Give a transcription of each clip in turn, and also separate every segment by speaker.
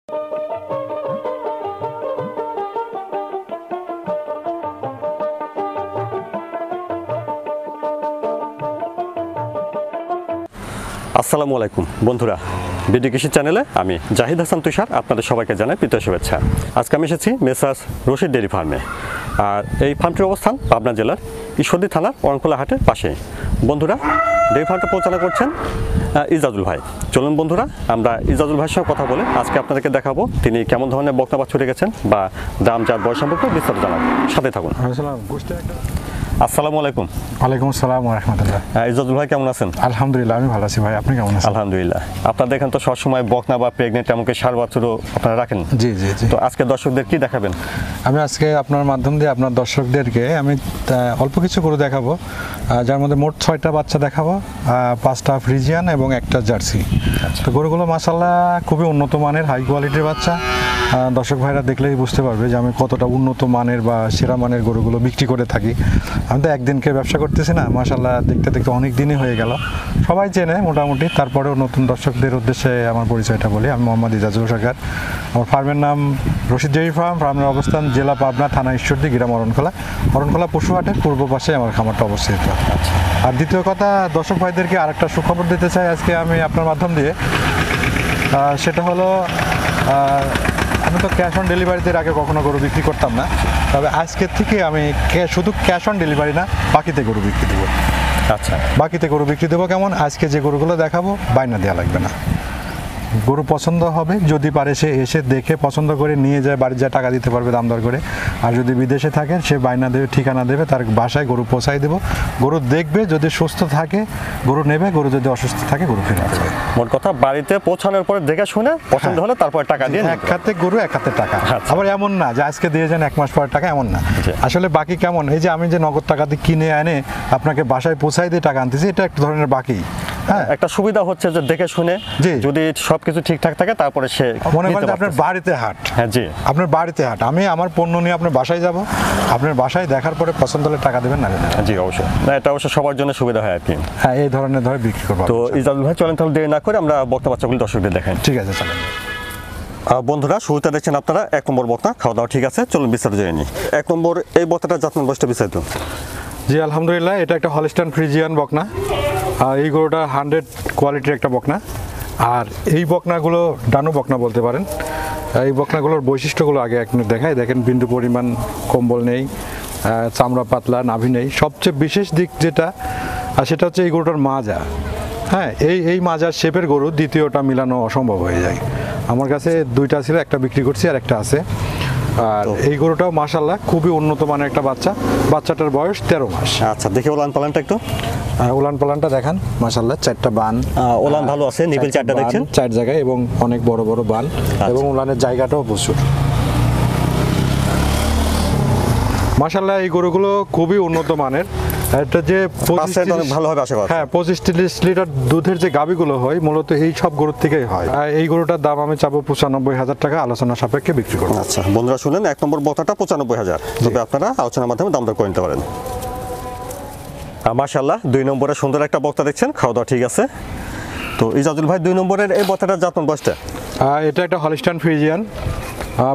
Speaker 1: আসসালামু আলাইকুম বন্ধুরা, বিডি কৃষি চ্যানেলে আমি জাহিদ হাসান তুষার আপনাদের সবাইকে জানাই প্রীতীয় শুভেচ্ছা। আজকে আমি এসেছি মেসার্স রশিদ ডেয়ারি ফার্মে। আর এই ফার্মটির অবস্থান পাবনা জেলার ঈশ্বরদী থানার অরনখোলা হাটের পাশে। বন্ধুরা, ডেয়ারি ফার্মটা পরিচালনা করছেন ইজাজুল ভাই। চলুন বন্ধুরা, আমরা ইজাজুল ভাইয়ের সঙ্গে কথা বলে আজকে আপনাদেরকে দেখাবো তিনি কেমন ধরনের বকনা বাছুর রেখেছেন বা দাম জাত বয়স সম্পর্কে বিস্তারিত জানাবো। সাথে থাকুন। আসসালামু আলাইকুম।
Speaker 2: ওয়ালাইকুম আসসালাম ওয়া রাহমাতুল্লাহ।
Speaker 1: ইজাজুল ভাই কেমন আছেন?
Speaker 2: আলহামদুলিল্লাহ, আমি ভালো আছি ভাই, আপনি কেমন আছেন?
Speaker 1: আলহামদুলিল্লাহ। আপনারা দেখেন তো সবসময় বকনা বা প্রেগনেন্ট এমনকি ষাঁড় বাছুরও আপনারা রাখেন।
Speaker 2: জি জি জি।
Speaker 1: তো আজকে দর্শকদের কি দেখাবেন?
Speaker 2: আমি আজকে আপনার মাধ্যম দিয়ে আপনার দর্শকদেরকে আমি অল্প কিছু করে দেখাবো, যার মধ্যে মোট 6টা বাচ্চা দেখাবো, 5টা ফ্রিজিয়ান এবং একটা জার্সি। তো গরুগুলো মাশাআল্লাহ খুবই উন্নত মানের, হাই কোয়ালিটির বাচ্চা। দর্শক ভাইরা দেখলেই বুঝতে পারবে যে আমি কতটা উন্নত মানের বা সেরা মানের গরুগুলো বিক্রি করে থাকি। আমি তো একদিনকে ব্যবসা করতেছি না, মাশাআল্লাহ দেখতে দেখতে অনেক দিনই হয়ে গেল, সবাই চেনে মোটামুটি। তারপরেও নতুন দর্শকদের উদ্দেশ্যে আমার পরিচয়টা বলি। আমি মোহাম্মদ ইজাজুল সরকার। আমার ফার্মের নাম রশিদ ডেয়ারি ফার্ম। ফার্মের অবস্থান জেলা পাবনা, থানা ঈশ্বরদী, গ্রাম অরনখোলা পশু হাটের পূর্ব পাশে আমার খামারটা অবস্থিত। আর দ্বিতীয় কথা, দর্শক ভাইদেরকে আরেকটা সুখবর দিতে চাই আজকে আমি আপনার মাধ্যম দিয়ে। সেটা হলো, আমি তো ক্যাশ অন ডেলিভারিতে আগে কখনো গরু বিক্রি করতাম না, তবে আজকের থেকে আমি শুধু ক্যাশ অন ডেলিভারি না, বাকিতে গরু বিক্রি দেবো।
Speaker 1: আচ্ছা,
Speaker 2: বাকিতে গরু বিক্রি দেবো কেমন? আজকে যে গরুগুলো দেখাবো বায়না দেওয়া লাগবে না। গরু পছন্দ হবে, যদি পারে সে এসে দেখে পছন্দ করে নিয়ে যায়, বাড়ির যা টাকা দিতে পারবে দাম দর করে। আর যদি বিদেশে থাকেন সে বায়না দেবে, ঠিকানা দেবে, তার বাসায় গরু পৌঁছাই দেবো। গরু দেখবে, যদি সুস্থ থাকে গরু নেবে, গরু যদি অসুস্থ থাকে গরু ফেরত দেবে।
Speaker 1: মোট কথা, বাড়িতে পৌঁছানোর পরে দেখে শুনে পছন্দ হলে তারপর টাকা দিয়ে
Speaker 2: এক হাতে গরু এক হাতে টাকা। আবার এমন না যে আজকে দিয়ে যান 1 মাস পরে টাকা, এমন না। আসলে বাকি কেমন, এই যে আমি যে নগদ টাকা দিয়ে কিনে এনে আপনাকে বাসায় পৌঁছাই দিয়ে টাকা আনতেছি, এটা এক ধরনের বাকি।
Speaker 1: হ্যাঁ, একটা সুবিধা হচ্ছে যে দেখে শুনে যদি সবকিছু ঠিকঠাক থাকে তারপরে সে
Speaker 2: মনে করেন আপনার বাড়িতে হাট।
Speaker 1: হ্যাঁ জি,
Speaker 2: আপনার বাড়িতে হাট, আমি আমার পণ্য নিয়ে আপনার বাসায় যাব, আপনার বাসায় দেখার পরে পছন্দ হলে টাকা দেবেন না?
Speaker 1: জি অবশ্যই। না, এটা অবশ্য সবার জন্য সুবিধা হয় আর কি।
Speaker 2: হ্যাঁ, এই ধরনের ধরে বিক্রি করবো।
Speaker 1: তো ইজাজুল ভাই, চলেন তাহলে দেরি না করে আমরা বকনা বাচ্চাগুলি দর্শকদের দেখাই।
Speaker 2: ঠিক আছে, চলেন।
Speaker 1: বন্ধুরা, শুরুতে দেখছেন আপনারা 1 নম্বর বকনা। খাওয়া দাওয়া ঠিক আছে, চলুন বিস্তারিত জেনে নিই। 1 নম্বর এই বকনাটা জাতমান বয়সটা বিস্তারিত।
Speaker 2: জি আলহামদুলিল্লাহ, এটা একটা হলস্টাইন ফ্রিজিয়ান বকনা। আর এই গরুটা 100 কোয়ালিটির একটা বকনা। আর এই বকনাগুলো ডানু বকনা বলতে পারেন। এই বকনাগুলোর বৈশিষ্ট্যগুলো আগে এক মিনিট দেখাই। দেখেন, বিন্দু পরিমাণ কম্বল নেই, চামড়া পাতলা, নাভি নেই। সবচেয়ে বিশেষ দিক যেটা, আর সেটা হচ্ছে এই গরুটার মাজা। হ্যাঁ, এই মাজার শেপের গরু দ্বিতীয়টা মিলানো অসম্ভব হয়ে যায়। আমার কাছে 2টা ছিল, একটা বিক্রি করছি আর একটা আছে। আর এই গরুটাও মাশাআল্লাহ খুবই উন্নত মানের একটা বাচ্চা। বাচ্চাটার বয়স 13 মাস।
Speaker 1: আচ্ছা, দেখি ওলান পালানটা একটু।
Speaker 2: উলান পালানটা দেখান, মাশাআল্লাহ 4টা বান।
Speaker 1: ওলান ভালো আছে, নিপিল 4টা দেখছেন,
Speaker 2: 4 জায়গায়, এবং অনেক বড় বড় বান। এবং উলানের জায়গাটাও প্রচুর। মাশাআল্লাহ এই গরুগুলো খুবই উন্নত মানের। এটা যে 25-30 লিটার দুধের যে গাভীগুলো হয়, মূলত এই সব গরুর থেকেই হয়। এই গরুটার দাম আমি চাবো 95,000 টাকা, আলোচনা সাপেক্ষে বিক্রি করবো।
Speaker 1: আচ্ছা বন্ধুরা, শুনলেন 1 নম্বর বকনাটা 95,000, তবে আপনারা আলোচনার মাধ্যমে দাম দর করে নিতে পারেন। মাশাআল্লাহ 2 নম্বরে সুন্দর একটা বকনা দেখছেন, খাওয়া দাওয়া ঠিক আছে। তো ইজাজুল ভাই, 2 নম্বরের এই বকনাটার জাতমান বয়সটা?
Speaker 2: এটা একটা হলস্টাইন ফ্রিজিয়ান।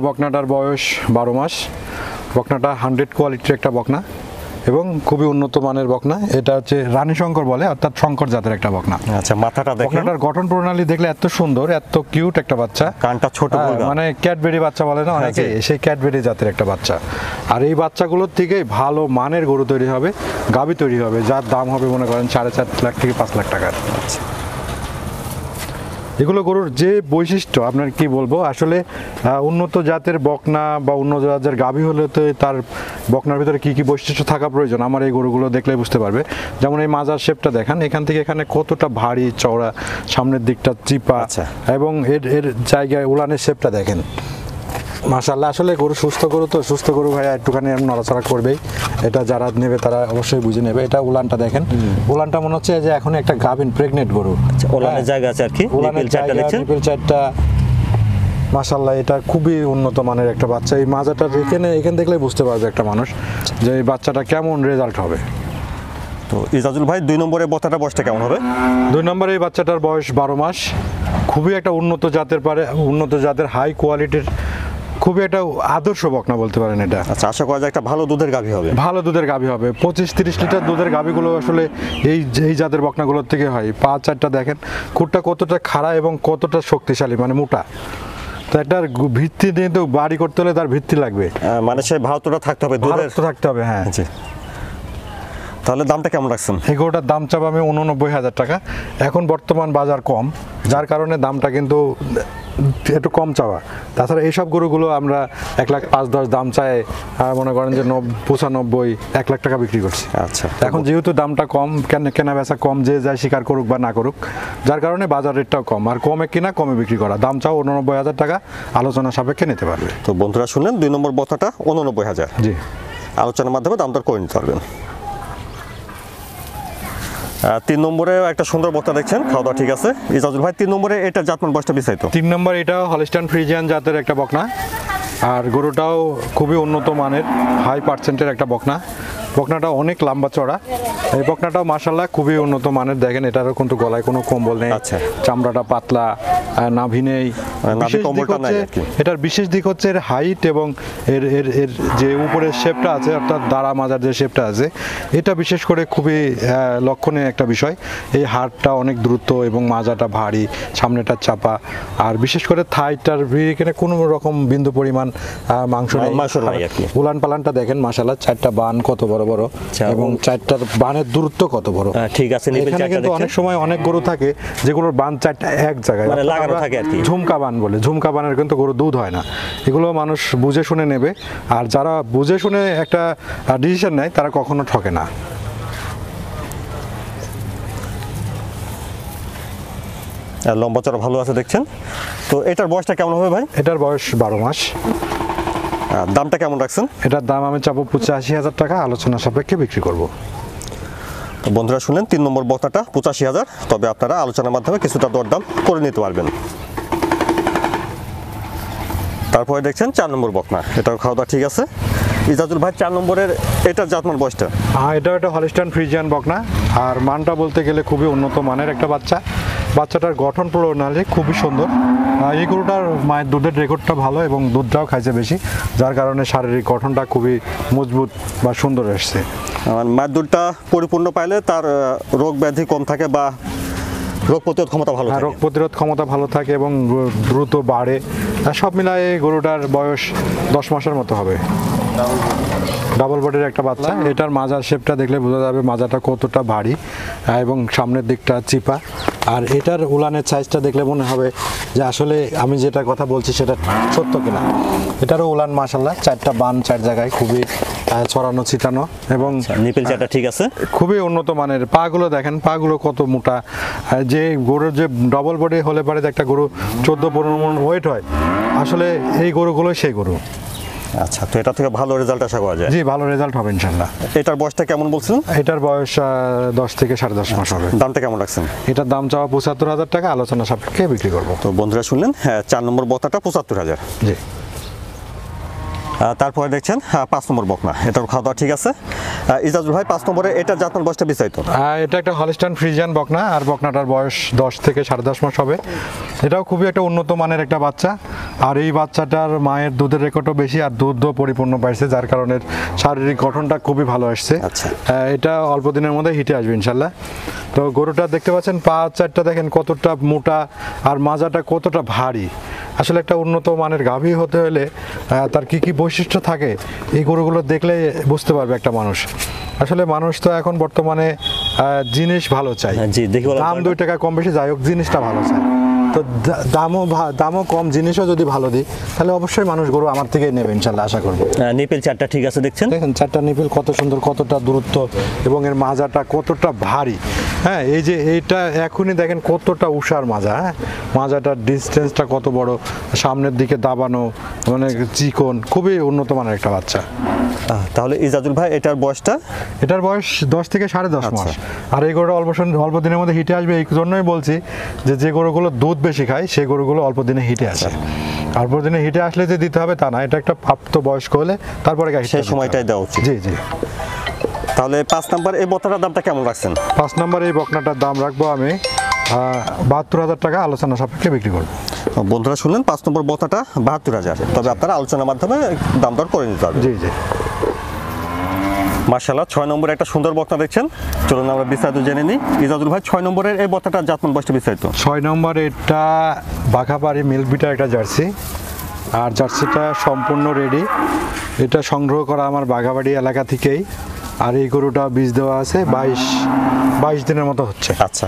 Speaker 2: বকনাটার বয়স 12 মাস। বকনাটা 100 কোয়ালিটির একটা বকনা এবং খুবই উন্নত মানের বকনা। এটা হচ্ছে রানী শঙ্কর বলে, অর্থাৎ শঙ্কর জাতের একটা বকনা।
Speaker 1: আচ্ছা, মাথাটা দেখেন,
Speaker 2: বকনাটার গঠন প্রণালী দেখলে এত সুন্দর, এত কিউট একটা বাচ্চা।
Speaker 1: কানটা ছোট,
Speaker 2: মানে ক্যাডবেরি বাচ্চা বলে না অনেকে, সেই ক্যাডবেরি জাতের একটা বাচ্চা। আর এই বাচ্চাগুলোর থেকে ভালো মানের গরু তৈরি হবে, গাভী তৈরি হবে, যার দাম হবে মনে করেন 4.5 লাখ থেকে 5 লাখ টাকার। এগুলো গরুর যে বৈশিষ্ট্য আপনার কি বলবো, আসলে উন্নত জাতের বকনা বা উন্নত জাতের গাভী হলে তো তার বকনার ভিতরে কি কি বৈশিষ্ট্য থাকা প্রয়োজন আমার এই গরুগুলো দেখলে বুঝতে পারবে। যেমন এই মাজার শেপটা দেখান, এখান থেকে এখানে কতটা ভারী চওড়া, সামনের দিকটা চিপা, এবং এর জায়গায় উলানের শেপটা দেখেন। মাশাআল্লাহ, আসলে গরু সুস্থ গরু, তো সুস্থ গরু ভাইয়া একটুখানি নড়াচড়া করবেই। এটা যারা নেবে তারা অবশ্যই বুঝে নেবে। এটা উলানটা দেখেন, উলানটা মনে হচ্ছে যে এখন একটা গাভিন প্রেগনেন্ট গরু।
Speaker 1: উলানের জায়গা আছে আর কি,
Speaker 2: উলানের জায়গা, নিপিল 4টা। মাশাআল্লাহ, এটা খুবই উন্নত মানের একটা বাচ্চা। এই মাজাটা এখানে দেখলেই বুঝতে পারবে একটা মানুষ যে এই বাচ্চাটা কেমন রেজাল্ট হবে।
Speaker 1: তো ইজাজুল ভাই, 2 নম্বরে বকনাটার বয়সটা কেমন হবে?
Speaker 2: 2 নম্বরে এই বাচ্চাটার বয়স 12 মাস। খুবই একটা উন্নত জাতের হাই কোয়ালিটির খুবই একটা আদর্শ বকনা বলতে পারেন এটা।
Speaker 1: আচ্ছা, আশা করা যায় একটা ভালো দুধের গাভী হবে।
Speaker 2: ভালো দুধের গাভী হবে, 25-30 লিটার দুধের গাভীগুলো আসলে এই জাতের বকনাগুলোর থেকে হয়। পা চারটা দেখেন খুঁটটা কতটা খাড়া এবং কতটা শক্তিশালী, মানে মোটা। তো একটার ভিত্তি দিয়ে তো বাড়ি করতে হলে তার ভিত্তি লাগবে,
Speaker 1: মানে সেই ভারতটা থাকতে হবে, দুধের
Speaker 2: থাকতে হবে। হ্যাঁ,
Speaker 1: তাহলে দামটা কেমন রাখছেন?
Speaker 2: এই গরুটার দাম চাবো আমি 89,000 টাকা। এখন বর্তমান বাজার কম, যার কারণে দামটা কিন্তু একটু কম চাওয়া। তাছাড়া এইসব গরুগুলো আমরা 1,05,10,000 দাম চাই, মনে করেন যে 95-1 লাখ টাকা বিক্রি করছি।
Speaker 1: আচ্ছা,
Speaker 2: এখন যেহেতু দামটা কম, কেনা বেচা কম, যে যায় স্বীকার করুক বা না করুক, যার কারণে বাজার রেটটাও কম। আর কমে কিনা কমে বিক্রি করা, দাম চাও 89,000 টাকা, আলোচনা সাপেক্ষে নিতে পারবে।
Speaker 1: তো বন্ধুরা শুনলেন, 2 নম্বর বক্তাটা 89,000।
Speaker 2: জি,
Speaker 1: আলোচনার মাধ্যমে দাম দর করে নিতে পারবেন। 3 নম্বরে একটা সুন্দর বক্তা দেখছেন, খাওয়া দাওয়া ঠিক আছে। ইজাজুল ভাই, 3 নম্বরে এটা জাতমান বয়সটা বিস্তারিত।
Speaker 2: 3 নম্বর এটা হলিস্টাইন ফ্রিজিয়ান জাতের একটা বকনা, আর গরুটাও খুবই উন্নত মানের হাই পার্সেন্টের একটা বকনা। বকনাটা অনেক লম্বা চড়া। এই বকনাটাও মাশাআল্লাহ খুবই উন্নত মানের। দেখেন এটারও কিন্তু গলায় কোনো কম্বল নেই,
Speaker 1: আচ্ছা,
Speaker 2: চামড়াটা পাতলা, নাভি নেই। এটার বিশেষ দিক হচ্ছে এর হাইট এবং এর এর এর যে উপরের শেপটা আছে, অর্থাৎ দাঁড়া মাজার যে শেপটা আছে, এটা বিশেষ করে খুবই লক্ষণীয় একটা বিষয়। এই হাড়টা অনেক দ্রুত এবং মাজাটা ভারী, সামনেটা চাপা, আর বিশেষ করে থাইটার এখানে কোনো রকম বিন্দু পরিমাণ মাংস নেই। উলান পালানটা দেখেন মাশাআল্লাহ, 4টা বান কত বড় বড় এবং 4টার বানের দূরত্ব কত বড়।
Speaker 1: ঠিক আছে,
Speaker 2: এখানে কিন্তু অনেক সময় অনেক গরু থাকে যেগুলোর বান 4টা এক জায়গায়
Speaker 1: লাগানো থাকে আর কি,
Speaker 2: ঝুমকা বান বলে। ঝুমকা বানের কিন্তু গরু দুধ হয় না। এগুলো মানুষ বুঝে শুনে নেবে, আর যারা বুঝে শুনে একটা ডিসিশন নেয় তারা কখনো ঠকে না।
Speaker 1: লম্বা চড়া ভালো আছে দেখছেন। তো এটার বয়সটা কেমন হবে ভাই?
Speaker 2: এটার বয়স 12 মাস।
Speaker 1: দামটা কেমন রাখছেন?
Speaker 2: এটার দাম আমি চাবো 85,000 টাকা, আলোচনা সাপেক্ষে বিক্রি করব।
Speaker 1: তো বন্ধুরা শুনলেন, 3 নম্বর বক্তাটা 85,000, তবে আপনারা আলোচনার মাধ্যমে কিছুটা দরদাম করে নিতে পারবেন। তারপরে দেখছেন 4 নম্বর বকনা, এটাও খাওয়া দাওয়া ঠিক আছে। ইজাজুল ভাই, 4 নম্বরের এটার জাতমান বয়সটা?
Speaker 2: এটাও একটা হলিস্টাইন ফ্রিজিয়ান বকনা, আর মানটা বলতে গেলে খুবই উন্নত মানের একটা বাচ্চাটার গঠন প্রণালী খুবই সুন্দর। এই গরুটার মায়ের দুধের রেকর্ডটা ভালো এবং দুধটাও খাইছে বেশি, যার কারণে শারীরিক গঠনটা খুবই মজবুত বা সুন্দর এসছে।
Speaker 1: মায়ের দুধটা পরিপূর্ণ পাইলে তার রোগ ব্যাধি কম থাকে বা রোগ প্রতিরোধ ক্ষমতা ভালো থাকে।
Speaker 2: রোগ প্রতিরোধ ক্ষমতা ভালো থাকে এবং দ্রুত বাড়ে। সব মিলায়ে গরুটার বয়স 10 মাসের মতো হবে। ডাবল বডির একটা বাচ্চা। এটার মাজার শেপটা দেখলে বোঝা যাবে মাজাটা কতটা ভারী এবং সামনের দিকটা চিপা। আর এটার উলানের সাইজটা দেখলে মনে হবে যে আসলে আমি যেটা কথা বলছি সেটা সত্য কিনা। এটারও উলান মাশাআল্লাহ, 4টা বান 4 জায়গায় খুবই ছড়ানো ছিটানো এবং
Speaker 1: নিপেল চারটা ঠিক আছে,
Speaker 2: খুবই উন্নত মানের। পাগুলো দেখেন, পাগুলো কত মোটা। যে গরুর যে ডবল বডি হলে পারে একটা গরু 14-15 মণ ওয়েট হয়, আসলে এই গরুগুলোই সেই গরু।
Speaker 1: আচ্ছা, তো এটা থেকে ভালো রেজাল্ট আশা করা যায়?
Speaker 2: জি, ভালো রেজাল্ট হবে ইনশাআল্লাহ।
Speaker 1: এটার বয়সটা কেমন বলছিলেন?
Speaker 2: এটার বয়স 10 থেকে 10.5 মাস হবে।
Speaker 1: দামটা কেমন রাখছেন?
Speaker 2: এটার দাম চাওয়া 75,000 টাকা, আলোচনা সাপেক্ষে বিক্রি করব।
Speaker 1: তো বন্ধুরা শুনলেন, 4 নম্বর বক্তাটা 75,000।
Speaker 2: জি।
Speaker 1: তারপরে দেখছেন 5 নম্বর বকনা, এটার খাওয়া দাওয়া ঠিক আছে। ইজাজুল ভাই, 5 নম্বরে এটার জাতমান বয়সটা বিস্তারিত?
Speaker 2: এটা একটা হলিস্টাইন ফ্রিজিয়ান বকনা, আর বকনাটার বয়স 10 থেকে 10.5 মাস হবে। এটাও খুবই একটা উন্নত মানের একটা বাচ্চা, আর এই বাচ্চাটার মায়ের দুধের রেকর্ডও বেশি আর দুধও পরিপূর্ণ পাইছে, যার কারণে শারীরিক গঠনটা খুবই ভালো আসছে।
Speaker 1: আচ্ছা,
Speaker 2: এটা অল্প দিনের মধ্যে হিটে আসবে ইনশাল্লাহ। তো গরুটা দেখতে পাচ্ছেন, পা চারটা দেখেন কতটা মোটা আর মাজাটা কতটা ভারী। আসলে একটা উন্নত মানের গাভী হতে হলে তার কি কি বৈশিষ্ট্য থাকে এই গরুগুলো দেখলে বুঝতে পারবে একটা মানুষ। আসলে মানুষ তো এখন বর্তমানে জিনিস ভালো চাই, দাম 2 টাকা কম বেশি যাই হোক, জিনিসটা ভালো চাই। তো দামও কম, জিনিসও যদি ভালো দিই তাহলে অবশ্যই মানুষ গরু আমার থেকে নেবে ইনশাল্লাহ, আশা করবো।
Speaker 1: নিপেল 4টা ঠিক আছে দেখছেন,
Speaker 2: দেখেন 4টা নিপেল কত সুন্দর, কতটা দূরত্ব এবং এর মাজাটা কতটা ভারী। হ্যাঁ, এই যে এইটা এখনই দেখেন কতটা উষার মাজা। হ্যাঁ, মাজাটার ডিস্টেন্সটা কত বড়, সামনের দিকে দাবানো, মানে চিকন, খুবই উন্নত মানের একটা বাচ্চা।
Speaker 1: তাহলে ইজাজুল ভাই, এটার বয়সটা?
Speaker 2: এটার বয়স 10 থেকে 10.5 মাস। আর এই গরুটা অল্প দিনের মধ্যে হিটে আসবে। এই জন্যই বলছি যে গরুগুলো দুধ বেশি খায় সেই গরুগুলো অল্প দিনে হিটে আসে। অল্প দিনে হিটে আসলে যে দিতে হবে তা না, এটা একটা প্রাপ্ত বয়স্ক হলে তারপরে
Speaker 1: সেই সময়টাই দেওয়া উচিত।
Speaker 2: জি জি।
Speaker 1: তাহলে 5 নম্বর এই বকনাটার দামটা কেমন রাখছেন?
Speaker 2: 5 নম্বর এই বকনাটার দাম রাখবো আমি ৭২,০০০ টাকা আলোচনা সাপেক্ষে বিক্রি করবো।
Speaker 1: বন্ধুরা শুনলেন 5 নম্বর বকনাটা ৭২,০০০, তবে আপনারা আলোচনার মাধ্যমে দাম দর করে নিতে হবে।
Speaker 2: জি জি।
Speaker 1: মাশাআল্লাহ 6 নম্বরে একটা সুন্দর বকনা দেখছেন, চলুন আমরা বিস্তারিত জেনে নিই। ইজাজুল ভাই 6 নম্বরের এই বকনাটার জাতমান বয়সটা বিস্তারিত।
Speaker 2: 6 নম্বর এটা বাঘাবাড়ি মিল্ক বিটার একটা জার্সি, আর জার্সিটা সম্পূর্ণ রেডি। এটা সংগ্রহ করা আমার বাঘাবাড়ি এলাকা থেকেই, আর এই গরুটা বীজ দেওয়া আছে 22 দিনের মতো হচ্ছে।
Speaker 1: আচ্ছা,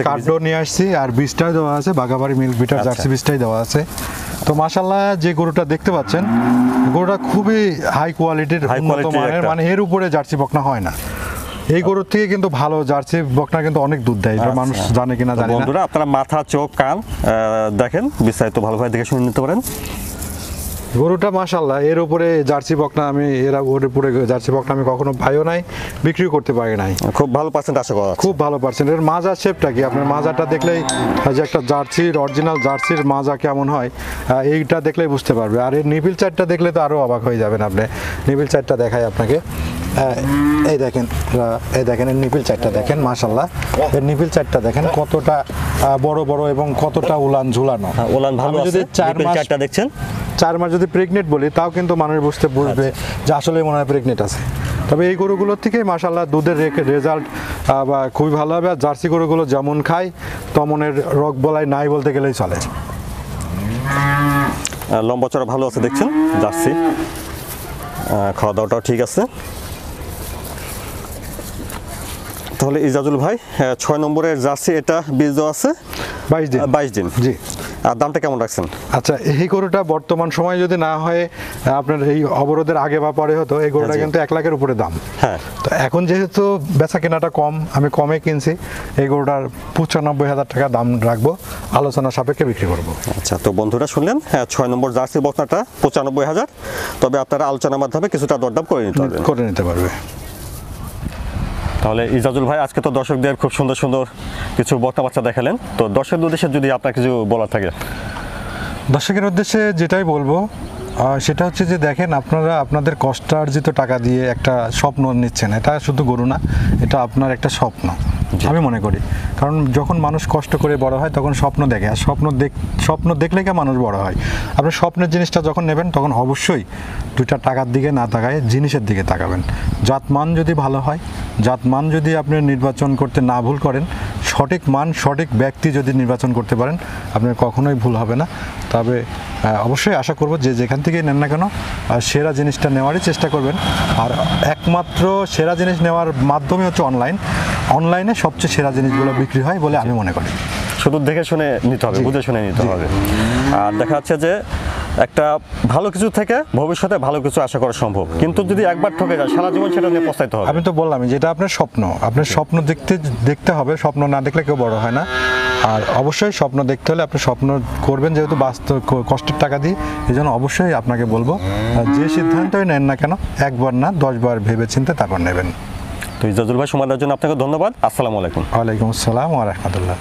Speaker 1: কার্ডও
Speaker 2: নিয়ে আসছি, আর বীজটাই দেওয়া আছে বাঘাবাড়ি মিল্ক বিটার জার্সি বীজটাই দেওয়া আছে। তো মাশাআল্লাহ যে গরুটা দেখতে পাচ্ছেন, গরুটা খুবই হাই কোয়ালিটির, মানে এর উপরে জার্সি বকনা হয় না। এই গরুর থেকে কিন্তু ভালো জার্সি বকনা কিন্তু অনেক দুধ দেয়, এটা মানুষ জানে কিনা জানি না।
Speaker 1: বন্ধুরা আপনারা মাথা, চোখ, কান দেখেন, বিস্তারিত ভালোভাবে দেখে শুনে নিতে পারেন।
Speaker 2: গরুটা মাশাআল্লাহ এর উপরে জার্সি বকনা ওর উপরে জার্সি বকনা আমি কখনো পাইও নাই, বিক্রি করতে পারি নাই।
Speaker 1: খুব ভালো পার্সেন্ট আশা করা,
Speaker 2: খুব ভালো পার্সেন্ট। এর মাজার শেপটা কি, আপনার মাজাটা দেখলেই যে একটা জার্সির অরিজিনাল জার্সির মাজা কেমন হয় এইটা দেখলেই বুঝতে পারবে। আর এর নিপিল চারটা দেখলে তো আরও অবাক হয়ে যাবেন আপনি। নিপিল চারটা দেখাই আপনাকে, এই দেখেন এর নিপিল চারটা দেখেন, মাশাআল্লাহ এর নিপিল চারটা দেখেন কতটা বড় বড় এবং কতটা উলান ঝুলানো।
Speaker 1: উলান ভালো আছে।
Speaker 2: যদি 4 মাস
Speaker 1: চারটা দেখছেন,
Speaker 2: 4 মাস যদি প্রেগনেন্ট বলি তাও কিন্তু মানুষ বুঝবে যে আসলে মনে হয় প্রেগনেন্ট আছে। তবে এই গরুগুলোর থেকে মাশাআল্লাহ দুধের রেজাল্ট বা খুবই ভালো হবে। আর জার্সি গরুগুলো যেমন খায় তেমনের রোগ বলাই নাই বলতে গেলেই চলে।
Speaker 1: লম্বা চড়া ভালো আছে দেখছেন, জার্সি খাওয়া দাওয়াটাও ঠিক আছে। তাহলে ইজাজুল ভাই 6 নম্বরের জার্সি এটা বীজ দেওয়া আছে 22 দিন।
Speaker 2: জি।
Speaker 1: আর দামটা কেমন রাখছেন?
Speaker 2: আচ্ছা, এই গরুটা বর্তমান সময় যদি না হয় আপনার এই অবরোধের আগে বা পরে হতো, এই গরুটা কিন্তু 1 লাখের উপরে দাম।
Speaker 1: হ্যাঁ।
Speaker 2: তো এখন যেহেতু বেচা কেনাটা কম, আমি কমে কিনছি, এই গরুটার 95,000 টাকা দাম রাখবো, আলোচনা সাপেক্ষে বিক্রি করবো।
Speaker 1: আচ্ছা, তো বন্ধুরা শুনলেন, 6 নম্বর জার্সি বকনাটা 95,000, তবে আপনারা আলোচনার মাধ্যমে কিছুটা দরদাম করে নিতে পারবে। তাহলে ইজাজুল ভাই আজকে তো দর্শকদের খুব সুন্দর সুন্দর কিছু বকনা বাচ্চা দেখালেন, তো দর্শকদের উদ্দেশ্যে যদি আপনার কিছু বলার থাকে।
Speaker 2: দর্শকের উদ্দেশ্যে যেটাই বলবো সেটা হচ্ছে যে দেখেন, আপনারা আপনাদের কষ্টার্জিত টাকা দিয়ে একটা স্বপ্ন নিচ্ছেন। এটা শুধু গরু না, এটা আপনার একটা স্বপ্ন আমি মনে করি। কারণ যখন মানুষ কষ্ট করে বড় হয় তখন স্বপ্ন দেখে, আর স্বপ্ন দেখলে কি মানুষ বড় হয়। আপনি স্বপ্নের জিনিসটা যখন নেবেন তখন অবশ্যই দুইটা টাকার দিকে না তাকায় জিনিসের দিকে তাকাবেন। জাতমান যদি ভালো হয়, জাতমান যদি আপনি নির্বাচন করতে না ভুল করেন, সঠিক মান সঠিক ব্যক্তি যদি নির্বাচন করতে পারেন, আপনার কখনোই ভুল হবে না। তবে অবশ্যই আশা করব যে যেখান থেকেই নেন না কেন সেরা জিনিসটা নেওয়ারই চেষ্টা করবেন। আর একমাত্র সেরা জিনিস নেওয়ার মাধ্যমে হচ্ছে অনলাইনে সবচেয়ে সেরা জিনিসগুলো বিক্রি হয় বলে আমি মনে করি।
Speaker 1: শুধু দেখে শুনে নিতে হবে, বুঝে শুনে নিতে হবে। আর দেখা যাচ্ছে যে একটা ভালো কিছু থেকে ভবিষ্যতে ভালো কিছু আশা করা সম্ভব, কিন্তু যদি একবার ঠকে যায় সারা জীবন সেটা নিয়ে পস্তাইতে হবে।
Speaker 2: আমি তো বললাম যেটা আপনার স্বপ্ন দেখতে হবে, স্বপ্ন না দেখলে কেউ বড় হয় না। আর অবশ্যই স্বপ্ন দেখতে হলে আপনি স্বপ্ন করবেন, যেহেতু বাস্তব কষ্টের টাকা দিয়ে, এই জন্য অবশ্যই আপনাকে বলবো যে সিদ্ধান্তই নেন না কেন 1 বার না 10 বার ভেবে চিন্তে তারপর নেবেন।
Speaker 1: তো ইজাজুল ভাই সময় দেওয়ার জন্য আপনাকে ধন্যবাদ। আসসালামু আলাইকুম।
Speaker 2: ওয়ালাইকুম আসসালাম ওয়া রাহমাতুল্লাহ।